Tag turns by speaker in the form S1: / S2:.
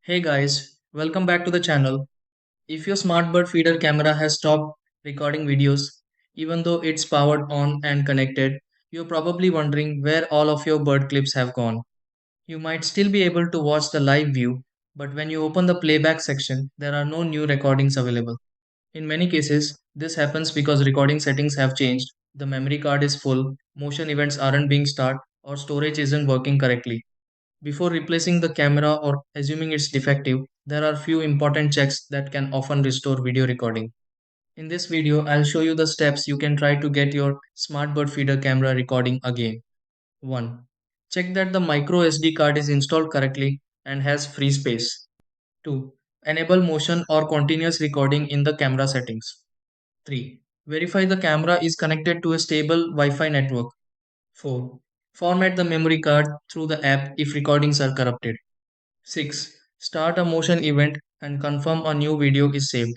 S1: Hey guys, welcome back to the channel. If your smart bird feeder camera has stopped recording videos, even though it's powered on and connected, you're probably wondering where all of your bird clips have gone. You might still be able to watch the live view, but when you open the playback section, there are no new recordings available. In many cases, this happens because recording settings have changed, the memory card is full, motion events aren't being started, or storage isn't working correctly. Before replacing the camera or assuming it's defective, there are few important checks that can often restore video recording. In this video, I'll show you the steps you can try to get your SmartBird feeder camera recording again. 1. Check that the micro SD card is installed correctly and has free space. 2. Enable motion or continuous recording in the camera settings. 3. Verify the camera is connected to a stable Wi-Fi network. 4. Format the memory card through the app if recordings are corrupted. 6. Start a motion event and confirm a new video is saved.